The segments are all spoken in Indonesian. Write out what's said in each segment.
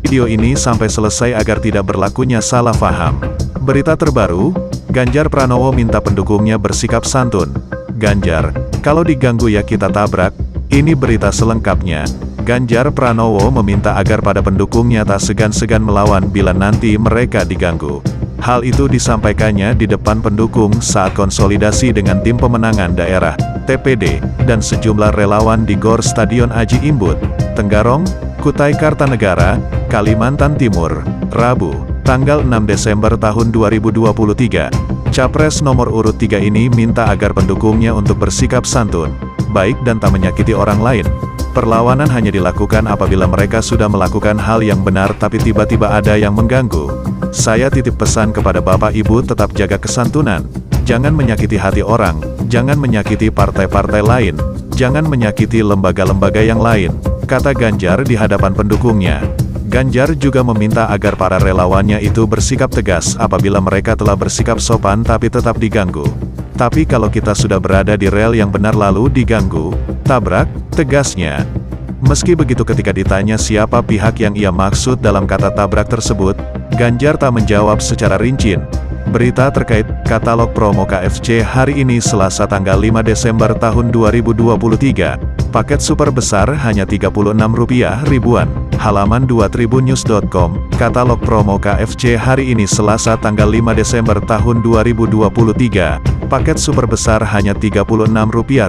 video ini sampai selesai agar tidak berlakunya salah paham. Berita terbaru, Ganjar Pranowo minta pendukungnya bersikap santun. Ganjar, kalau diganggu ya kita tabrak. Ini berita selengkapnya. Ganjar Pranowo meminta agar pada pendukungnya tak segan-segan melawan bila nanti mereka diganggu. Hal itu disampaikannya di depan pendukung saat konsolidasi dengan tim pemenangan daerah, TPD, dan sejumlah relawan di GOR Stadion Aji Imbut, Tenggarong, Kutai Kartanegara, Kalimantan Timur, Rabu, tanggal 6 Desember tahun 2023. Capres nomor urut 3 ini minta agar pendukungnya untuk bersikap santun, baik dan tak menyakiti orang lain. Perlawanan hanya dilakukan apabila mereka sudah melakukan hal yang benar tapi tiba-tiba ada yang mengganggu. Saya titip pesan kepada Bapak Ibu tetap jaga kesantunan. Jangan menyakiti hati orang, jangan menyakiti partai-partai lain, jangan menyakiti lembaga-lembaga yang lain, kata Ganjar di hadapan pendukungnya. Ganjar juga meminta agar para relawannya itu bersikap tegas apabila mereka telah bersikap sopan tapi tetap diganggu. Tapi kalau kita sudah berada di rel yang benar lalu diganggu, tabrak, tegasnya. Meski begitu ketika ditanya siapa pihak yang ia maksud dalam kata tabrak tersebut, Ganjar tak menjawab secara rinci. Berita terkait katalog promo KFC hari ini Selasa tanggal 5 Desember tahun 2023. Paket super besar hanya Rp36 ribuan. Halaman 2tribunnews.com. Katalog promo KFC hari ini Selasa tanggal 5 Desember tahun 2023. Paket super besar hanya Rp36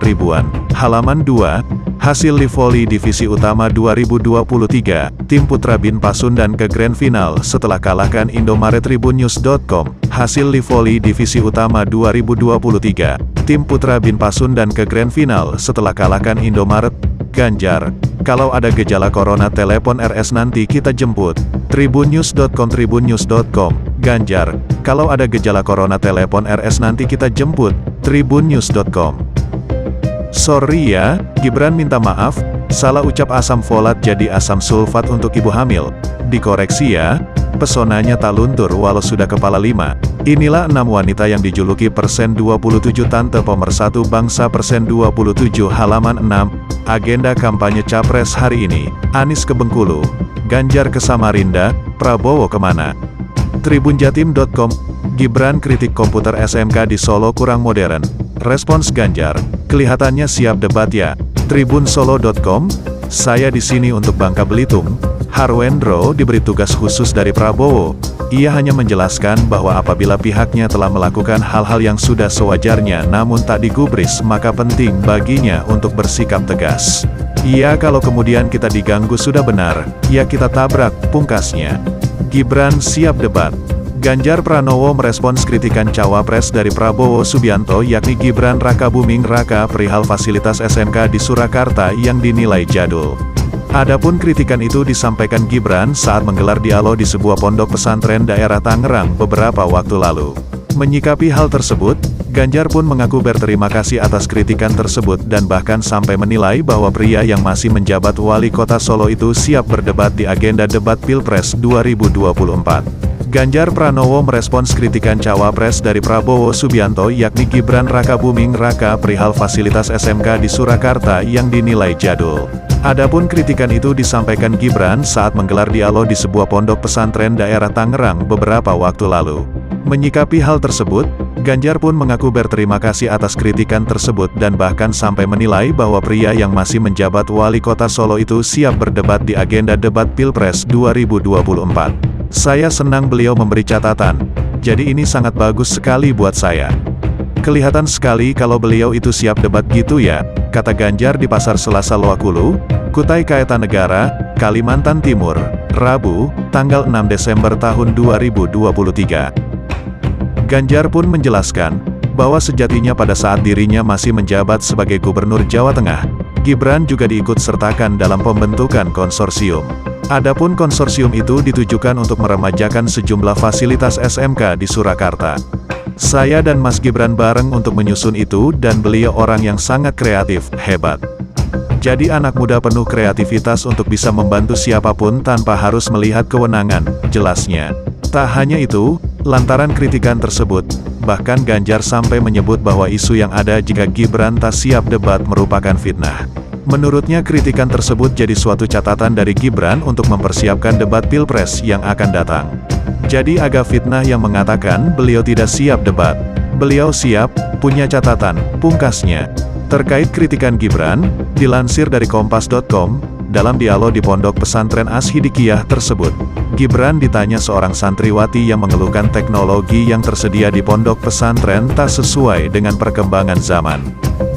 ribuan. Halaman 2. Hasil Live Volley Divisi Utama 2023, tim Putra Bin Pasundan ke Grand Final setelah kalahkan Indomaret. Tribunnews.com. Hasil Live Volley Divisi Utama 2023, tim Putra Bin Pasundan ke Grand Final setelah kalahkan Indomaret. Ganjar, kalau ada gejala corona telepon RS nanti kita jemput. Tribunnews.com. Tribunnews.com. Ganjar, kalau ada gejala corona telepon RS nanti kita jemput. Tribunnews.com. Sorry ya, Gibran minta maaf, salah ucap asam folat jadi asam sulfat untuk ibu hamil. Dikoreksi ya, pesonanya tak luntur walau sudah kepala 5. Inilah 6 wanita yang dijuluki persen 27 tante pemersatu bangsa persen 27 halaman 6. Agenda kampanye Capres hari ini, Anies ke Bengkulu, Ganjar ke Samarinda, Prabowo kemana? Tribunjatim.com. Gibran kritik komputer SMK di Solo kurang modern. Respons Ganjar, kelihatannya siap debat ya. Tribunsolo.com. Saya di sini untuk Bangka Belitung. Harwendro diberi tugas khusus dari Prabowo. Ia hanya menjelaskan bahwa apabila pihaknya telah melakukan hal-hal yang sudah sewajarnya namun tak digubris maka penting baginya untuk bersikap tegas. Iya, kalau kemudian kita diganggu sudah benar, ya kita tabrak, pungkasnya. Gibran siap debat. Ganjar Pranowo merespons kritikan cawapres dari Prabowo Subianto yakni Gibran Rakabuming Raka perihal fasilitas SMK di Surakarta yang dinilai jadul. Adapun kritikan itu disampaikan Gibran saat menggelar dialog di sebuah pondok pesantren daerah Tangerang beberapa waktu lalu. Menyikapi hal tersebut, Ganjar pun mengaku berterima kasih atas kritikan tersebut dan bahkan sampai menilai bahwa pria yang masih menjabat wali kota Solo itu siap berdebat di agenda debat Pilpres 2024. Ganjar Pranowo merespons kritikan cawapres dari Prabowo Subianto yakni Gibran Rakabuming Raka perihal fasilitas SMK di Surakarta yang dinilai jadul. Adapun kritikan itu disampaikan Gibran saat menggelar dialog di sebuah pondok pesantren daerah Tangerang beberapa waktu lalu. Menyikapi hal tersebut, Ganjar pun mengaku berterima kasih atas kritikan tersebut dan bahkan sampai menilai bahwa pria yang masih menjabat wali kota Solo itu siap berdebat di agenda debat Pilpres 2024. Saya senang beliau memberi catatan, jadi ini sangat bagus sekali buat saya. Kelihatan sekali kalau beliau itu siap debat gitu ya, kata Ganjar di Pasar Selasa Loakulu, Kutai Kartanegara, Kalimantan Timur, Rabu, tanggal 6 Desember tahun 2023. Ganjar pun menjelaskan, bahwa sejatinya pada saat dirinya masih menjabat sebagai Gubernur Jawa Tengah, Gibran juga diikut-sertakan dalam pembentukan konsorsium. Adapun konsorsium itu ditujukan untuk meremajakan sejumlah fasilitas SMK di Surakarta. Saya dan Mas Gibran bareng untuk menyusun itu dan beliau orang yang sangat kreatif, hebat. Jadi anak muda penuh kreativitas untuk bisa membantu siapapun tanpa harus melihat kewenangan, jelasnya. Tak hanya itu, lantaran kritikan tersebut, bahkan Ganjar sampai menyebut bahwa isu yang ada jika Gibran tak siap debat merupakan fitnah. Menurutnya kritikan tersebut jadi suatu catatan dari Gibran untuk mempersiapkan debat Pilpres yang akan datang. Jadi agak fitnah yang mengatakan beliau tidak siap debat. Beliau siap, punya catatan, pungkasnya. Terkait kritikan Gibran, dilansir dari Kompas.com, dalam dialog di Pondok Pesantren Ash-Hidikiyah tersebut, Gibran ditanya seorang santriwati yang mengeluhkan teknologi yang tersedia di pondok pesantren tak sesuai dengan perkembangan zaman.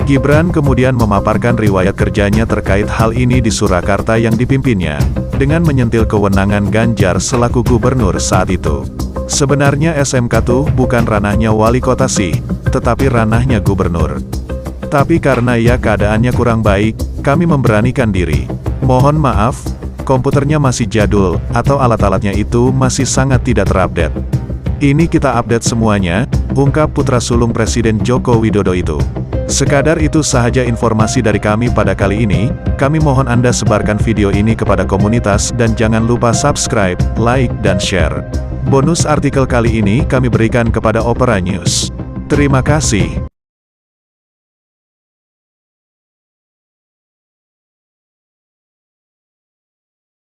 Gibran kemudian memaparkan riwayat kerjanya terkait hal ini di Surakarta yang dipimpinnya, dengan menyentil kewenangan Ganjar selaku gubernur saat itu. Sebenarnya SMK tuh bukan ranahnya wali kota sih, tetapi ranahnya gubernur. Tapi karena ya keadaannya kurang baik, kami memberanikan diri. Mohon maaf, komputernya masih jadul, atau alat-alatnya itu masih sangat tidak terupdate. Ini kita update semuanya, ungkap putra sulung Presiden Joko Widodo itu. Sekadar itu sahaja informasi dari kami pada kali ini, kami mohon Anda sebarkan video ini kepada komunitas dan jangan lupa subscribe, like, dan share. Bonus artikel kali ini kami berikan kepada Opera News. Terima kasih.